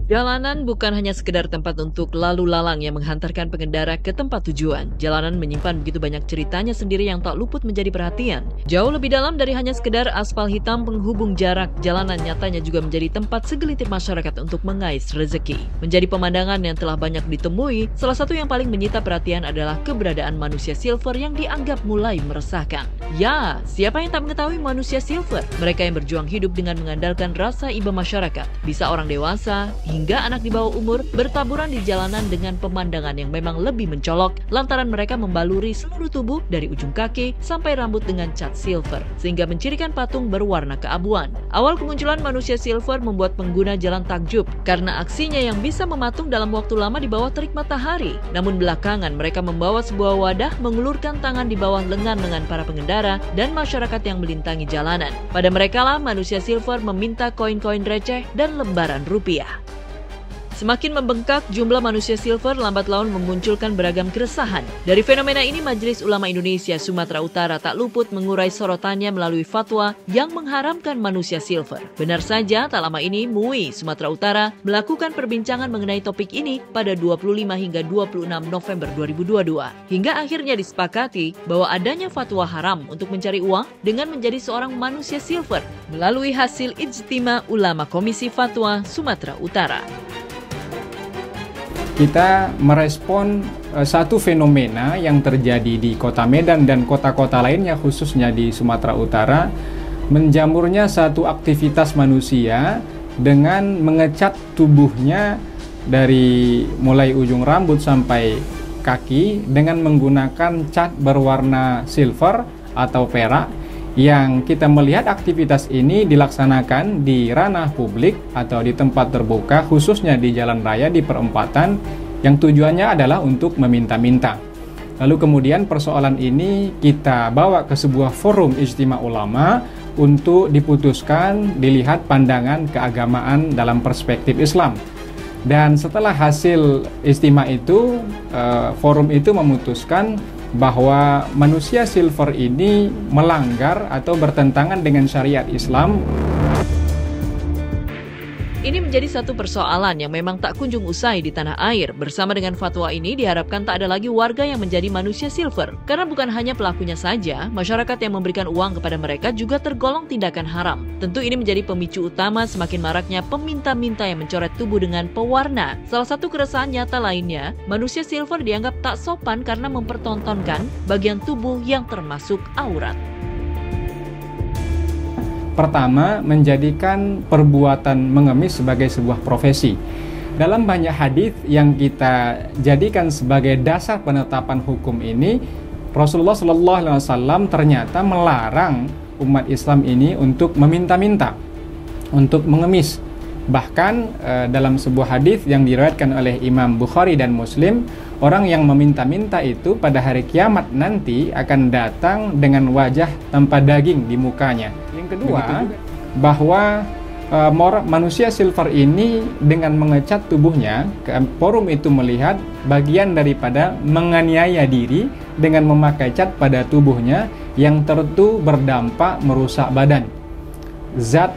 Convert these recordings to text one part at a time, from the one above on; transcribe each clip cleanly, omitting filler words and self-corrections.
Jalanan bukan hanya sekedar tempat untuk lalu lalang yang menghantarkan pengendara ke tempat tujuan. Jalanan menyimpan begitu banyak ceritanya sendiri yang tak luput menjadi perhatian. Jauh lebih dalam dari hanya sekedar aspal hitam penghubung jarak, jalanan nyatanya juga menjadi tempat segelintir masyarakat untuk mengais rezeki. Menjadi pemandangan yang telah banyak ditemui, salah satu yang paling menyita perhatian adalah keberadaan manusia silver yang dianggap mulai meresahkan. Ya, siapa yang tak mengetahui manusia silver? Mereka yang berjuang hidup dengan mengandalkan rasa iba masyarakat. Bisa orang dewasa, hingga anak di bawah umur bertaburan di jalanan dengan pemandangan yang memang lebih mencolok lantaran mereka membaluri seluruh tubuh dari ujung kaki sampai rambut dengan cat silver sehingga mencirikan patung berwarna keabuan. Awal kemunculan manusia silver membuat pengguna jalan takjub karena aksinya yang bisa mematung dalam waktu lama di bawah terik matahari. Namun belakangan mereka membawa sebuah wadah mengulurkan tangan di bawah lengan-lengan para pengendara dan masyarakat yang melintangi jalanan. Pada merekalah manusia silver meminta koin-koin receh dan lembaran rupiah. Semakin membengkak, jumlah manusia silver lambat laun memunculkan beragam keresahan. Dari fenomena ini, Majelis Ulama Indonesia Sumatera Utara tak luput mengurai sorotannya melalui fatwa yang mengharamkan manusia silver. Benar saja, tak lama ini MUI Sumatera Utara melakukan perbincangan mengenai topik ini pada 25 hingga 26 November 2022. Hingga akhirnya disepakati bahwa adanya fatwa haram untuk mencari uang dengan menjadi seorang manusia silver melalui hasil Ijtima Ulama Komisi Fatwa Sumatera Utara. Kita merespon satu fenomena yang terjadi di Kota Medan dan kota-kota lainnya khususnya di Sumatera Utara, menjamurnya satu aktivitas manusia dengan mengecat tubuhnya dari mulai ujung rambut sampai kaki dengan menggunakan cat berwarna silver atau perak, yang kita melihat aktivitas ini dilaksanakan di ranah publik atau di tempat terbuka, khususnya di jalan raya, di perempatan, yang tujuannya adalah untuk meminta-minta. Lalu kemudian persoalan ini kita bawa ke sebuah forum Ijtima Ulama untuk diputuskan, dilihat pandangan keagamaan dalam perspektif Islam. Dan setelah hasil ijtima itu, forum itu memutuskan bahwa manusia silver ini melanggar atau bertentangan dengan syariat Islam. Ini menjadi satu persoalan yang memang tak kunjung usai di tanah air. Bersama dengan fatwa ini diharapkan tak ada lagi warga yang menjadi manusia silver. Karena bukan hanya pelakunya saja, masyarakat yang memberikan uang kepada mereka juga tergolong tindakan haram. Tentu ini menjadi pemicu utama semakin maraknya peminta-minta yang mencoret tubuh dengan pewarna. Salah satu keresahan nyata lainnya, manusia silver dianggap tak sopan karena mempertontonkan bagian tubuh yang termasuk aurat. Pertama, menjadikan perbuatan mengemis sebagai sebuah profesi. Dalam banyak hadis yang kita jadikan sebagai dasar penetapan hukum ini, Rasulullah SAW ternyata melarang umat Islam ini untuk meminta-minta, untuk mengemis. Bahkan dalam sebuah hadis yang diriwayatkan oleh Imam Bukhari dan Muslim, orang yang meminta-minta itu pada hari kiamat nanti akan datang dengan wajah tanpa daging di mukanya. Yang kedua, bahwa manusia silver ini dengan mengecat tubuhnya, forum itu melihat bagian daripada menganiaya diri dengan memakai cat pada tubuhnya yang tentu berdampak merusak badan. Zat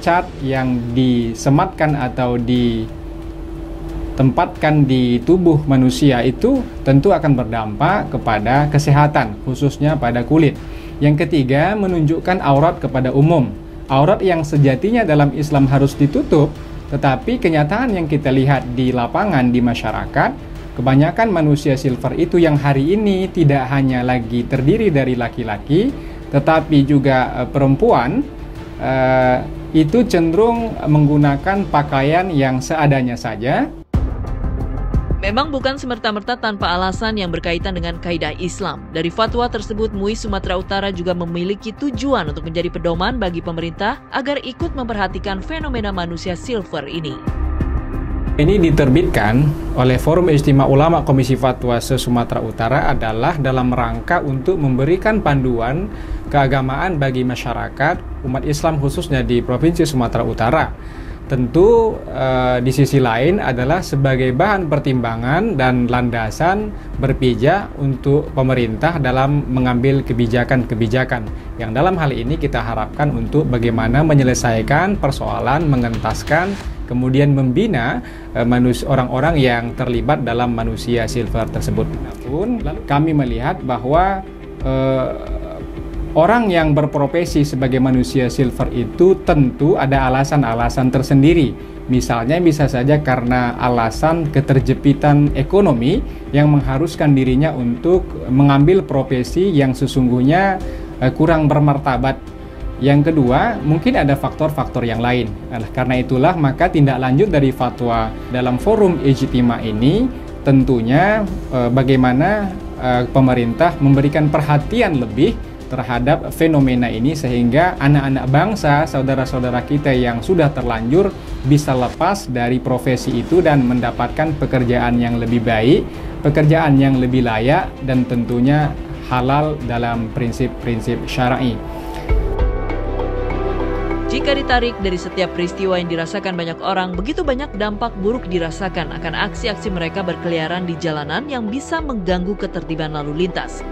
cat yang disematkan atau ditempatkan di tubuh manusia itu tentu akan berdampak kepada kesehatan, khususnya pada kulit. Yang ketiga, menunjukkan aurat kepada umum. Aurat yang sejatinya dalam Islam harus ditutup, tetapi kenyataan yang kita lihat di lapangan, di masyarakat, kebanyakan manusia silver itu yang hari ini tidak hanya lagi terdiri dari laki-laki, tetapi juga perempuan, itu cenderung menggunakan pakaian yang seadanya saja. Memang bukan semerta-merta tanpa alasan yang berkaitan dengan kaidah Islam. Dari fatwa tersebut, MUI Sumatera Utara juga memiliki tujuan untuk menjadi pedoman bagi pemerintah agar ikut memperhatikan fenomena manusia silver ini. Ini diterbitkan oleh Forum Ijtima Ulama Komisi Fatwa se-Sumatera Utara adalah dalam rangka untuk memberikan panduan keagamaan bagi masyarakat umat Islam khususnya di Provinsi Sumatera Utara. Tentu di sisi lain adalah sebagai bahan pertimbangan dan landasan berpijak untuk pemerintah dalam mengambil kebijakan-kebijakan yang dalam hal ini kita harapkan untuk bagaimana menyelesaikan persoalan mengentaskan kemudian membina orang-orang yang terlibat dalam manusia silver tersebut. Namun kami melihat bahwa orang yang berprofesi sebagai manusia silver itu tentu ada alasan-alasan tersendiri. Misalnya bisa saja karena alasan keterjepitan ekonomi yang mengharuskan dirinya untuk mengambil profesi yang sesungguhnya kurang bermartabat. Yang kedua, mungkin ada faktor-faktor yang lain. Karena itulah maka tindak lanjut dari fatwa dalam forum Ijtima ini tentunya bagaimana pemerintah memberikan perhatian lebih terhadap fenomena ini sehingga anak-anak bangsa, saudara-saudara kita yang sudah terlanjur bisa lepas dari profesi itu dan mendapatkan pekerjaan yang lebih baik, pekerjaan yang lebih layak dan tentunya halal dalam prinsip-prinsip syar'i. Jika ditarik dari setiap peristiwa yang dirasakan banyak orang, begitu banyak dampak buruk dirasakan akan aksi-aksi mereka berkeliaran di jalanan yang bisa mengganggu ketertiban lalu lintas.